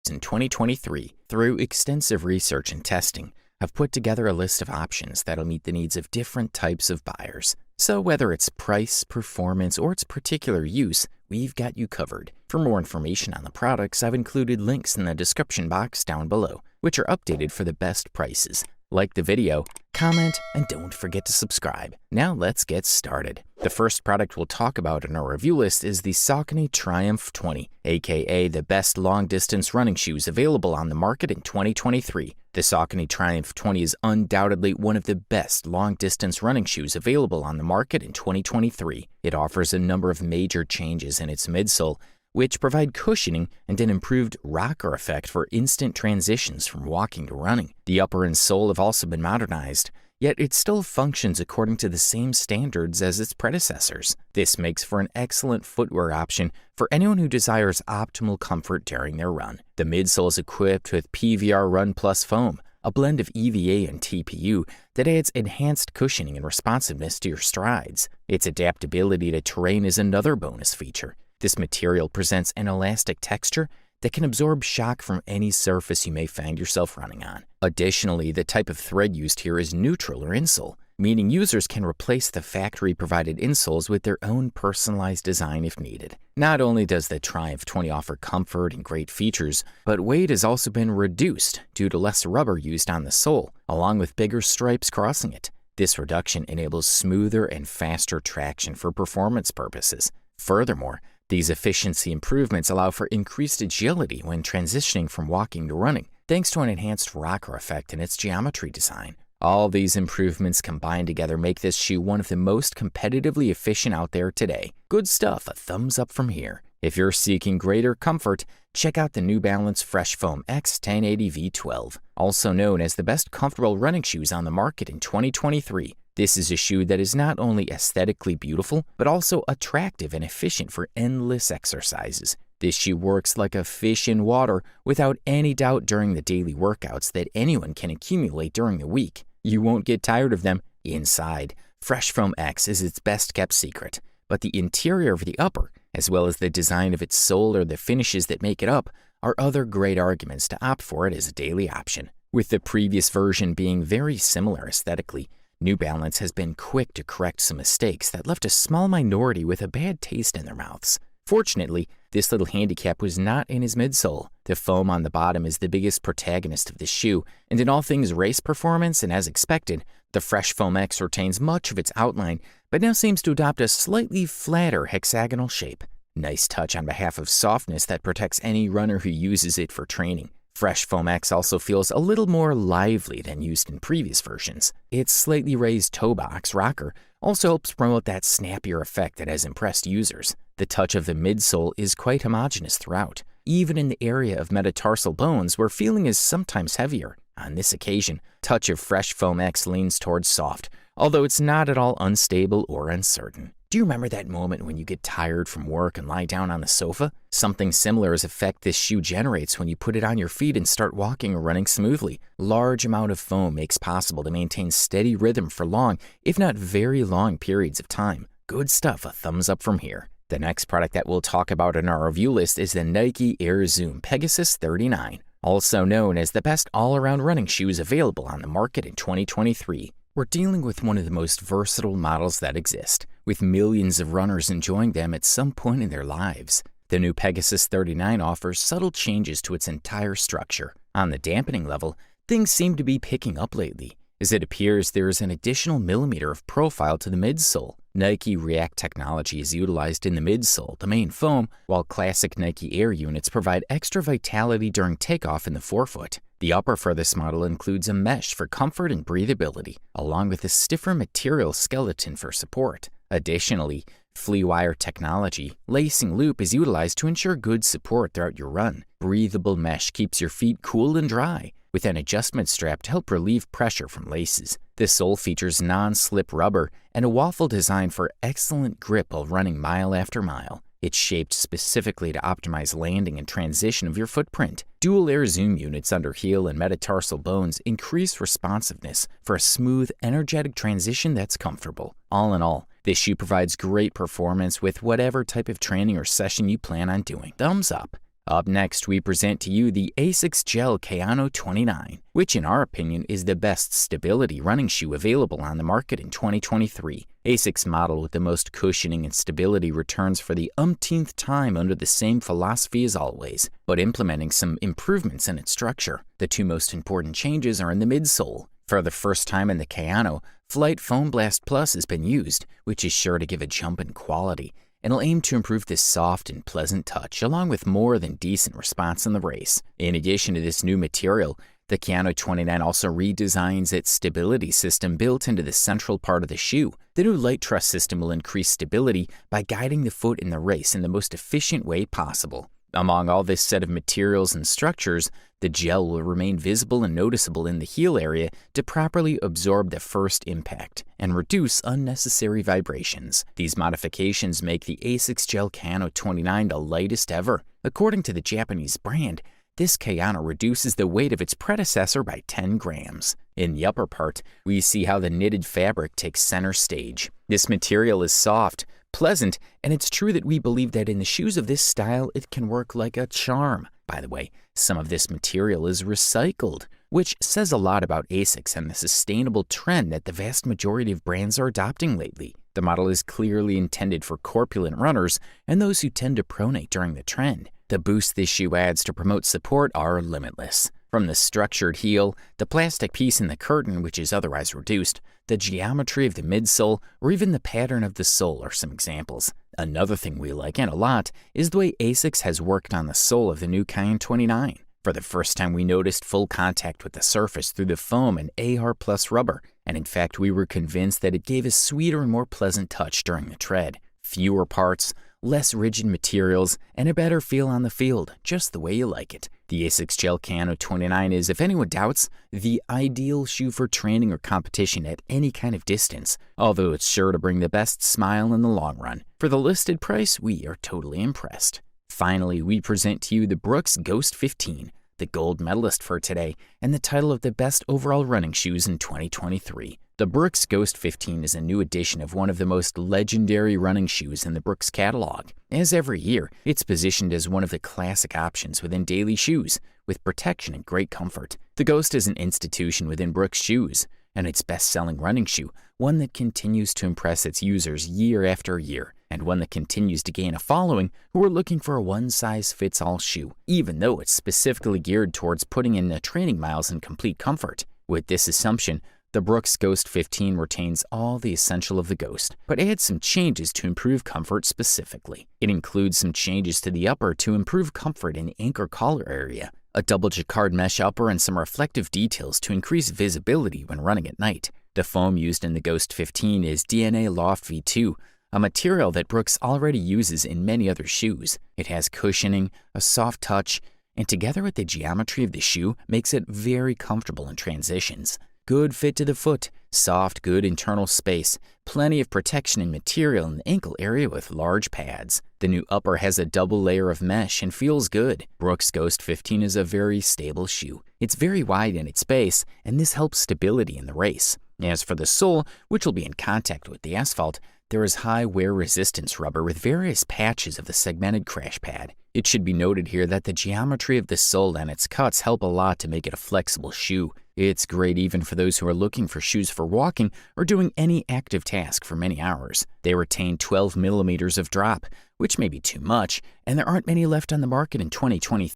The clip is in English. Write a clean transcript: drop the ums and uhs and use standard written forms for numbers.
in 2023. Through extensive research and testing, I've put together a list of options that'll meet the needs of different types of buyers. So whether it's price, performance, or its particular use, we've got you covered. For more information on the products, I've included links in the description box down below, which are updated for the best prices. Like the video, comment, and don't forget to subscribe. Now let's get started. The first product we'll talk about in our review list is the Saucony Triumph 20, aka the best long-distance running shoes available on the market in 2023. The Saucony Triumph 20 is undoubtedly one of the best long-distance running shoes available on the market in 2023. It offers a number of major changes in its midsole, which provide cushioning and an improved rocker effect for instant transitions from walking to running. The upper and sole have also been modernized, yet it still functions according to the same standards as its predecessors. This makes for an excellent footwear option for anyone who desires optimal comfort during their run. The midsole is equipped with PVR Run Plus foam, a blend of EVA and TPU that adds enhanced cushioning and responsiveness to your strides. Its adaptability to terrain is another bonus feature. This material presents an elastic texture that can absorb shock from any surface you may find yourself running on. Additionally, the type of thread used here is neutral or insole, meaning users can replace the factory-provided insoles with their own personalized design if needed. Not only does the Triumph 20 offer comfort and great features, but weight has also been reduced due to less rubber used on the sole, along with bigger stripes crossing it. This reduction enables smoother and faster traction for performance purposes. Furthermore, these efficiency improvements allow for increased agility when transitioning from walking to running, thanks to an enhanced rocker effect in its geometry design. All these improvements combined together make this shoe one of the most competitively efficient out there today. Good stuff, a thumbs up from here. If you're seeking greater comfort, check out the New Balance Fresh Foam X 1080 V12, also known as the best comfortable running shoes on the market in 2023. This is a shoe that is not only aesthetically beautiful, but also attractive and efficient for endless exercises. This shoe works like a fish in water without any doubt during the daily workouts that anyone can accumulate during the week. You won't get tired of them. Inside, Fresh Foam X is its best kept secret, but the interior of the upper, as well as the design of its sole or the finishes that make it up, are other great arguments to opt for it as a daily option. With the previous version being very similar aesthetically, New Balance has been quick to correct some mistakes that left a small minority with a bad taste in their mouths. Fortunately, this little handicap was not in his midsole. The foam on the bottom is the biggest protagonist of this shoe, and in all things race performance and as expected, the Fresh Foam X retains much of its outline, but now seems to adopt a slightly flatter hexagonal shape. Nice touch on behalf of softness that protects any runner who uses it for training. Fresh Foam X also feels a little more lively than used in previous versions. Its slightly raised toe box rocker also helps promote that snappier effect that has impressed users. The touch of the midsole is quite homogeneous throughout, even in the area of metatarsal bones where feeling is sometimes heavier. On this occasion, touch of Fresh Foam X leans towards soft, although it's not at all unstable or uncertain. Do you remember that moment when you get tired from work and lie down on the sofa? Something similar is the effect this shoe generates when you put it on your feet and start walking or running smoothly. Large amount of foam makes possible to maintain steady rhythm for long, if not very long periods of time. Good stuff, a thumbs up from here. The next product that we'll talk about in our review list is the Nike Air Zoom Pegasus 39, also known as the best all-around running shoes available on the market in 2023. We're dealing with one of the most versatile models that exist, with millions of runners enjoying them at some point in their lives. The new Pegasus 39 offers subtle changes to its entire structure. On the dampening level, things seem to be picking up lately, as it appears there is an additional millimeter of profile to the midsole. Nike React technology is utilized in the midsole, the main foam, while classic Nike Air units provide extra vitality during takeoff in the forefoot. The upper for this model includes a mesh for comfort and breathability, along with a stiffer material skeleton for support. Additionally, flea wire technology, lacing loop is utilized to ensure good support throughout your run. Breathable mesh keeps your feet cool and dry, with an adjustment strap to help relieve pressure from laces. The sole features non-slip rubber and a waffle design for excellent grip while running mile after mile. It's shaped specifically to optimize landing and transition of your footprint. Dual Air Zoom units under heel and metatarsal bones increase responsiveness for a smooth, energetic transition that's comfortable. All in all, this shoe provides great performance with whatever type of training or session you plan on doing. Thumbs up. Up next, we present to you the ASICS Gel Kayano 29, which in our opinion is the best stability running shoe available on the market in 2023. ASICS model with the most cushioning and stability returns for the umpteenth time under the same philosophy as always, but implementing some improvements in its structure. The two most important changes are in the midsole. For the first time in the Kayano, Flight Foam Blast Plus has been used, which is sure to give a jump in quality. It'll aim to improve this soft and pleasant touch, along with more than decent response in the race. In addition to this new material, the Kayano 29 also redesigns its stability system built into the central part of the shoe. The new Light Truss system will increase stability by guiding the foot in the race in the most efficient way possible. Among all this set of materials and structures, the gel will remain visible and noticeable in the heel area to properly absorb the first impact and reduce unnecessary vibrations. These modifications make the ASICS Gel Kayano 29 the lightest ever. According to the Japanese brand, this Kayano reduces the weight of its predecessor by 10 grams. In the upper part, we see how the knitted fabric takes center stage. This material is soft, pleasant, and it's true that we believe that in the shoes of this style, it can work like a charm. By the way, some of this material is recycled, which says a lot about ASICS and the sustainable trend that the vast majority of brands are adopting lately. The model is clearly intended for corpulent runners and those who tend to pronate during the trend. The boost this shoe adds to promote support are limitless. From the structured heel, the plastic piece in the curtain, which is otherwise reduced, the geometry of the midsole, or even the pattern of the sole are some examples. Another thing we like, and a lot, is the way ASICS has worked on the sole of the new Kayano 29. For the first time, we noticed full contact with the surface through the foam and AR Plus rubber, and in fact, we were convinced that it gave a sweeter and more pleasant touch during the tread. Fewer parts, less rigid materials, and a better feel on the field, just the way you like it. The ASICS Gel Kayano 29 is, if anyone doubts, the ideal shoe for training or competition at any kind of distance, although it's sure to bring the best smile in the long run. For the listed price, we are totally impressed. Finally, we present to you the Brooks Ghost 15, the gold medalist for today, and the title of the best overall running shoes in 2023. The Brooks Ghost 15 is a new edition of one of the most legendary running shoes in the Brooks catalog. As every year, it's positioned as one of the classic options within daily shoes, with protection and great comfort. The Ghost is an institution within Brooks shoes, and its best-selling running shoe, one that continues to impress its users year after year, and one that continues to gain a following who are looking for a one-size-fits-all shoe, even though it's specifically geared towards putting in the training miles and complete comfort. With this assumption, the Brooks Ghost 15 retains all the essential of the Ghost, but adds some changes to improve comfort specifically. It includes some changes to the upper to improve comfort in the anchor collar area, a double jacquard mesh upper, and some reflective details to increase visibility when running at night. The foam used in the Ghost 15 is DNA Loft V2, a material that Brooks already uses in many other shoes. It has cushioning, a soft touch, and together with the geometry of the shoe, makes it very comfortable in transitions. Good fit to the foot, soft, good internal space, plenty of protection and material in the ankle area with large pads. The new upper has a double layer of mesh and feels good. Brooks Ghost 15 is a very stable shoe. It's very wide in its base, and this helps stability in the race. As for the sole, which will be in contact with the asphalt, there is high wear resistance rubber with various patches of the segmented crash pad. It should be noted here that the geometry of the sole and its cuts help a lot to make it a flexible shoe. It's great even for those who are looking for shoes for walking or doing any active task for many hours. They retain 12 millimeters of drop, which may be too much, and there aren't many left on the market in 2023.